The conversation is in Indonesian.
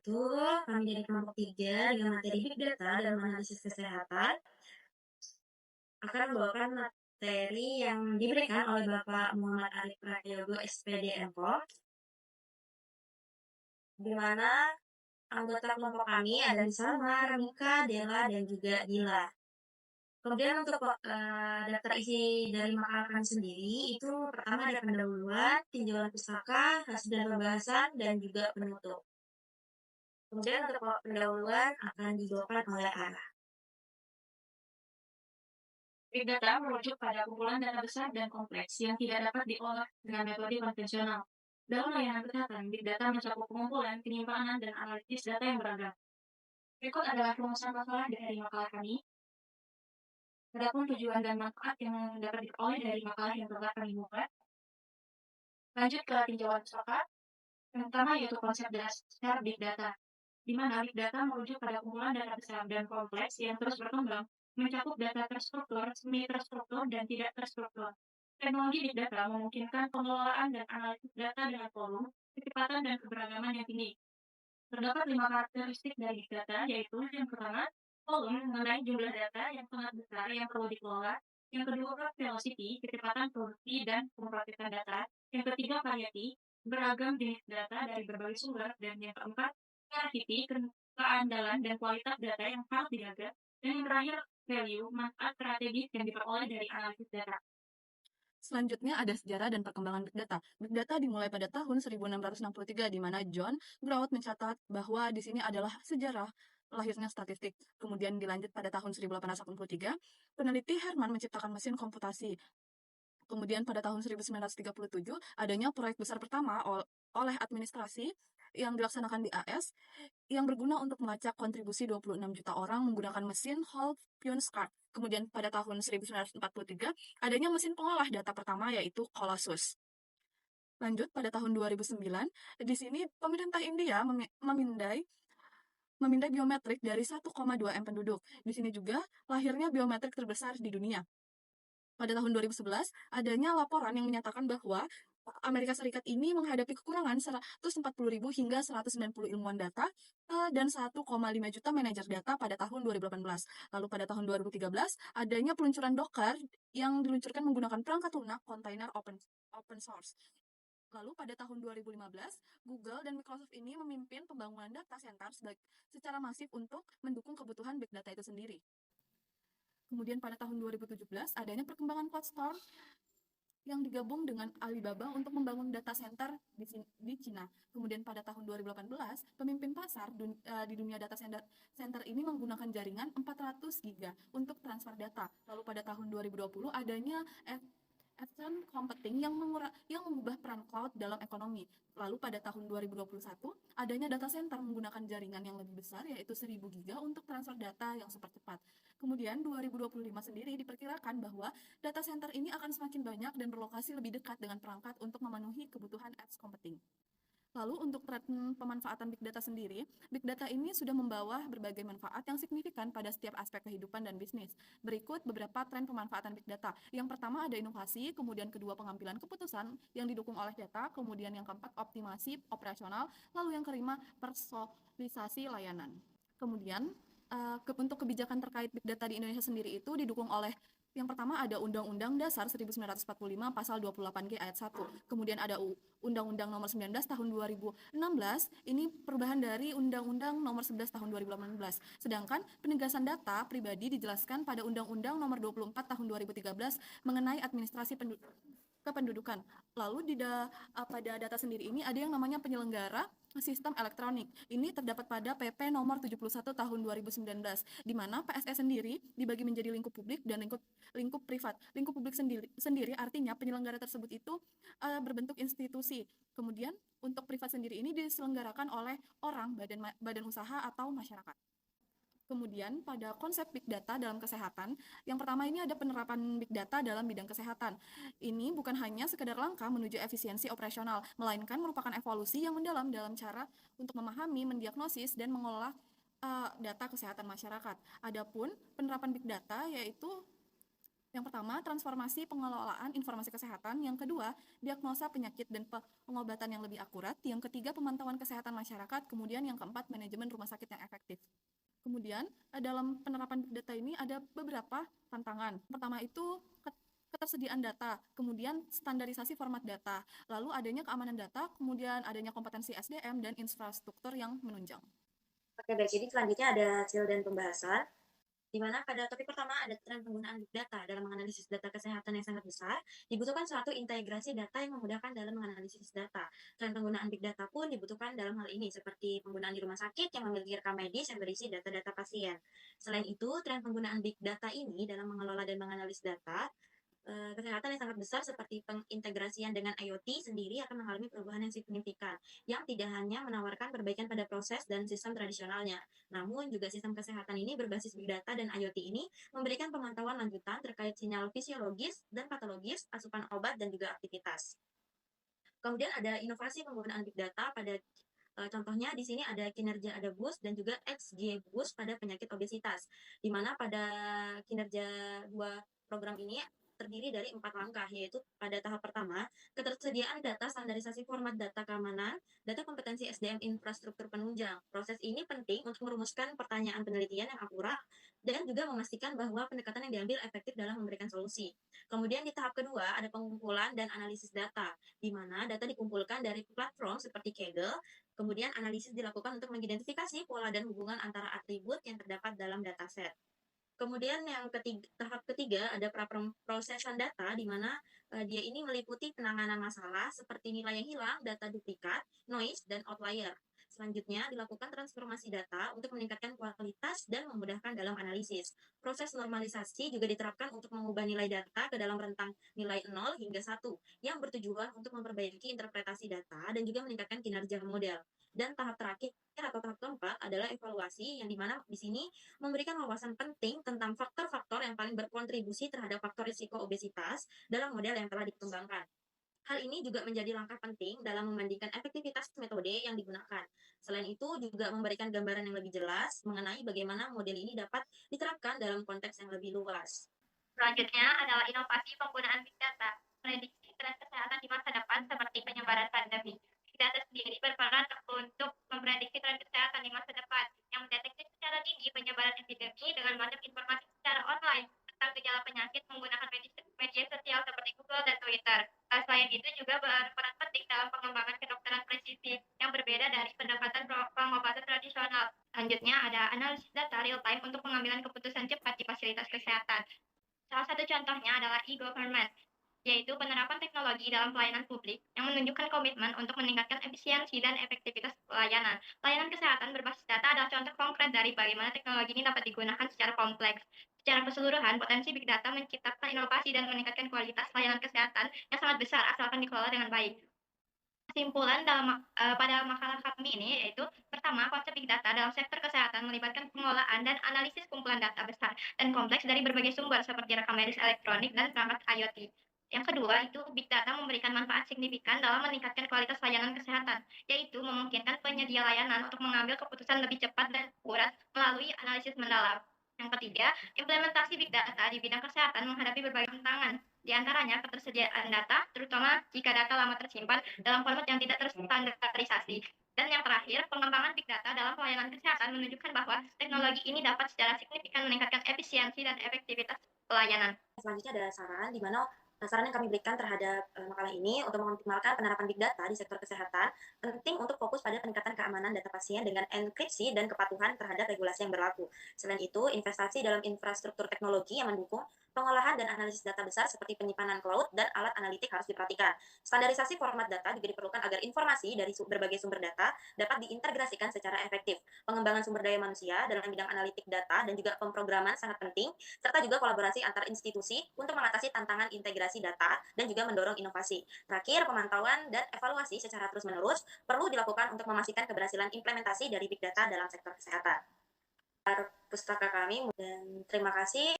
itu kami dari kelompok 3 dengan materi Big Data dan analisis kesehatan akan membawakan materi yang diberikan oleh Bapak Muhammad Arif Prayogo SPD MPO, di mana anggota kelompok kami ada Salma, Ramika, Dela, dan juga Dila. Kemudian untuk daftar isi dari makalah kami sendiri itu pertama ada pendahuluan, tinjauan pustaka, hasil dan pembahasan, dan juga penutup. Kemudian untuk pendahuluan akan dibawakan oleh Ara. Big data merujuk pada kumpulan data besar dan kompleks yang tidak dapat diolah dengan metode konvensional. Dalam layanan kesehatan, Big Data mencakup pengumpulan, penyimpanan, dan analisis data yang beragam. Berikut adalah rumusan masalah dari makalah kami. Adapun tujuan dan manfaat yang dapat diperoleh dari makalah yang telah kami buat. Lanjut ke tinjauan pustaka. Yang pertama yaitu konsep dasar Big Data, di mana Big Data merujuk pada kumpulan data besar dan kompleks yang terus berkembang, mencakup data terstruktur, semi-terstruktur, dan tidak terstruktur. Teknologi Big Data memungkinkan pengelolaan dan analisis data dengan volume, kecepatan, dan keberagaman yang tinggi. Terdapat 5 karakteristik dari Big Data, yaitu yang pertama, volume mengenai jumlah data yang sangat besar yang perlu dikelola. Yang kedua, velocity, kecepatan produksi dan pemrosesan data. Yang ketiga, variety, beragam jenis data dari berbagai sumber. Dan yang keempat, scarcity, keandalan dan kualitas data yang harus dijaga. Dan yang terakhir, value, manfaat strategis yang diperoleh dari analisis data. Selanjutnya ada sejarah dan perkembangan Big Data. Big Data dimulai pada tahun 1663, di mana John Grout mencatat bahwa di sini adalah sejarah lahirnya statistik. Kemudian dilanjut pada tahun 1883, peneliti Herman menciptakan mesin komputasi. Kemudian pada tahun 1937, adanya proyek besar pertama oleh administrasi yang dilaksanakan di AS yang berguna untuk melacak kontribusi 26 juta orang menggunakan mesin Hall-Puynskat. Kemudian pada tahun 1943, adanya mesin pengolah data pertama yaitu Colossus. Lanjut pada tahun 2009, di sini pemerintah India memindai biometrik dari 1,2 M penduduk. Di sini juga lahirnya biometrik terbesar di dunia. Pada tahun 2011, adanya laporan yang menyatakan bahwa Amerika Serikat ini menghadapi kekurangan 140.000 hingga 190 ilmuwan data dan 1,5 juta manajer data pada tahun 2018. Lalu pada tahun 2013, adanya peluncuran Docker yang diluncurkan menggunakan perangkat lunak kontainer open source. Lalu pada tahun 2015, Google dan Microsoft ini memimpin pembangunan data center secara masif untuk mendukung kebutuhan big data itu sendiri. Kemudian pada tahun 2017, adanya perkembangan CloudStorm yang digabung dengan Alibaba untuk membangun data center di Cina. Kemudian pada tahun 2018, pemimpin pasar di dunia data center ini menggunakan jaringan 400 giga untuk transfer data. Lalu pada tahun 2020, adanya Edge Computing yang mengubah peran cloud dalam ekonomi. Lalu pada tahun 2021, adanya data center menggunakan jaringan yang lebih besar, yaitu 1000 giga untuk transfer data yang super cepat. Kemudian 2025 sendiri diperkirakan bahwa data center ini akan semakin banyak dan berlokasi lebih dekat dengan perangkat untuk memenuhi kebutuhan edge computing. Lalu untuk tren pemanfaatan Big Data sendiri, Big Data ini sudah membawa berbagai manfaat yang signifikan pada setiap aspek kehidupan dan bisnis. Berikut beberapa tren pemanfaatan Big Data. Yang pertama ada inovasi, kemudian kedua pengambilan keputusan yang didukung oleh data, kemudian yang keempat optimasi operasional, lalu yang kelima personalisasi layanan. Kemudian untuk kebijakan terkait Big Data di Indonesia sendiri itu didukung oleh yang pertama ada Undang-Undang Dasar 1945 Pasal 28G Ayat 1. Kemudian ada Undang-Undang Nomor 19 Tahun 2016, ini perubahan dari Undang-Undang Nomor 11 Tahun 2018. Sedangkan penegasan data pribadi dijelaskan pada Undang-Undang Nomor 24 Tahun 2013 mengenai administrasi kependudukan. Lalu pada data sendiri ini ada yang namanya penyelenggara sistem elektronik. Ini terdapat pada PP nomor 71 tahun 2019, di mana PSE sendiri dibagi menjadi lingkup publik dan lingkup privat. Lingkup publik sendiri artinya penyelenggara tersebut itu berbentuk institusi. Kemudian untuk privat sendiri ini diselenggarakan oleh orang, badan usaha atau masyarakat. Kemudian pada konsep Big Data dalam kesehatan, yang pertama ini ada penerapan Big Data dalam bidang kesehatan. Ini bukan hanya sekedar langkah menuju efisiensi operasional, melainkan merupakan evolusi yang mendalam dalam cara untuk memahami, mendiagnosis, dan mengolah data kesehatan masyarakat. Adapun penerapan Big Data yaitu Yang pertama, transformasi pengelolaan informasi kesehatan. Yang kedua, diagnosa penyakit dan pengobatan yang lebih akurat. Yang ketiga, pemantauan kesehatan masyarakat. Kemudian yang keempat, manajemen rumah sakit yang efektif. Kemudian, dalam penerapan big data ini ada beberapa tantangan. Pertama itu ketersediaan data, kemudian standarisasi format data, lalu adanya keamanan data, kemudian adanya kompetensi SDM dan infrastruktur yang menunjang. Oke, baik. Jadi selanjutnya ada hasil dan pembahasan, di mana pada topik pertama ada tren penggunaan big data dalam menganalisis data kesehatan yang sangat besar. Dibutuhkan suatu integrasi data yang memudahkan dalam menganalisis data. Tren penggunaan big data pun dibutuhkan dalam hal ini, seperti penggunaan di rumah sakit yang memiliki rekam medis yang berisi data-data pasien. Selain itu, tren penggunaan big data ini dalam mengelola dan menganalisis data kesehatan yang sangat besar seperti pengintegrasian dengan IoT sendiri akan mengalami perubahan yang signifikan, yang tidak hanya menawarkan perbaikan pada proses dan sistem tradisionalnya, namun juga sistem kesehatan ini berbasis big data dan IoT ini memberikan pemantauan lanjutan terkait sinyal fisiologis dan patologis, asupan obat, dan juga aktivitas. Kemudian ada inovasi penggunaan big data pada contohnya di sini ada kinerja ada boost dan juga XG boost pada penyakit obesitas, di mana pada kinerja dua program ini terdiri dari 4 langkah, yaitu pada tahap pertama, ketersediaan data standarisasi format data keamanan, data kompetensi SDM infrastruktur penunjang. Proses ini penting untuk merumuskan pertanyaan penelitian yang akurat dan juga memastikan bahwa pendekatan yang diambil efektif dalam memberikan solusi. Kemudian di tahap kedua ada pengumpulan dan analisis data, di mana data dikumpulkan dari platform seperti Kaggle. Kemudian analisis dilakukan untuk mengidentifikasi pola dan hubungan antara atribut yang terdapat dalam dataset. Kemudian yang tahap ketiga ada praprosesan data, di mana dia ini meliputi penanganan masalah seperti nilai yang hilang, data duplikat, noise, dan outlier. Selanjutnya dilakukan transformasi data untuk meningkatkan kualitas dan memudahkan dalam analisis. Proses normalisasi juga diterapkan untuk mengubah nilai data ke dalam rentang nilai 0 hingga 1 yang bertujuan untuk memperbaiki interpretasi data dan juga meningkatkan kinerja model. Dan tahap terakhir atau tahap keempat adalah evaluasi, yang dimana di sini memberikan wawasan penting tentang faktor-faktor yang paling berkontribusi terhadap faktor risiko obesitas dalam model yang telah dikembangkan. Hal ini juga menjadi langkah penting dalam membandingkan efektivitas metode yang digunakan. Selain itu, juga memberikan gambaran yang lebih jelas mengenai bagaimana model ini dapat diterapkan dalam konteks yang lebih luas. Selanjutnya adalah inovasi penggunaan big data, prediksi tren kesehatan di masa depan seperti penyebaran pandemi. Big data sendiri berperan untuk memprediksi tren kesehatan di masa depan, yang mendeteksi secara dini penyebaran epidemi dengan banyak informasi secara online tentang gejala penyakit menggunakan media sosial seperti Google dan Twitter. Selain itu juga berperan penting dalam pengembangan kedokteran presisi yang berbeda dari pendekatan pengobatan tradisional. Selanjutnya ada analisis data real time untuk pengambilan keputusan cepat di fasilitas kesehatan. Salah satu contohnya adalah e-government, yaitu penerapan teknologi dalam pelayanan publik yang menunjukkan komitmen untuk meningkatkan efisiensi dan efektivitas pelayanan. Layanan kesehatan berbasis data adalah contoh konkret dari bagaimana teknologi ini dapat digunakan secara kompleks. Secara keseluruhan, potensi big data menciptakan inovasi dan meningkatkan kualitas layanan kesehatan yang sangat besar asalkan dikelola dengan baik. Kesimpulan pada makalah kami ini yaitu pertama, konsep big data dalam sektor kesehatan melibatkan pengolahan dan analisis kumpulan data besar dan kompleks dari berbagai sumber seperti rekam medis elektronik dan perangkat IoT. Yang kedua, itu big data memberikan manfaat signifikan dalam meningkatkan kualitas layanan kesehatan, yaitu memungkinkan penyedia layanan untuk mengambil keputusan lebih cepat dan akurat melalui analisis mendalam. Yang ketiga, implementasi big data di bidang kesehatan menghadapi berbagai tantangan, di antaranya ketersediaan data, terutama jika data lama tersimpan dalam format yang tidak terstandarisasi. Dan yang terakhir, pengembangan big data dalam pelayanan kesehatan menunjukkan bahwa teknologi ini dapat secara signifikan meningkatkan efisiensi dan efektivitas pelayanan. Selanjutnya ada saran, di mana saran yang kami berikan terhadap makalah ini untuk mengoptimalkan penerapan big data di sektor kesehatan, penting untuk fokus pada peningkatan keamanan data pasien dengan enkripsi dan kepatuhan terhadap regulasi yang berlaku. Selain itu, investasi dalam infrastruktur teknologi yang mendukung pengolahan dan analisis data besar seperti penyimpanan cloud dan alat analitik harus diperhatikan. Standarisasi format data juga diperlukan agar informasi dari berbagai sumber data dapat diintegrasikan secara efektif. Pengembangan sumber daya manusia dalam bidang analitik data dan juga pemrograman sangat penting, serta juga kolaborasi antar institusi untuk mengatasi tantangan integrasi data dan juga mendorong inovasi. Terakhir, pemantauan dan evaluasi secara terus-menerus perlu dilakukan untuk memastikan keberhasilan implementasi dari big data dalam sektor kesehatan. Pustaka kami, dan terima kasih.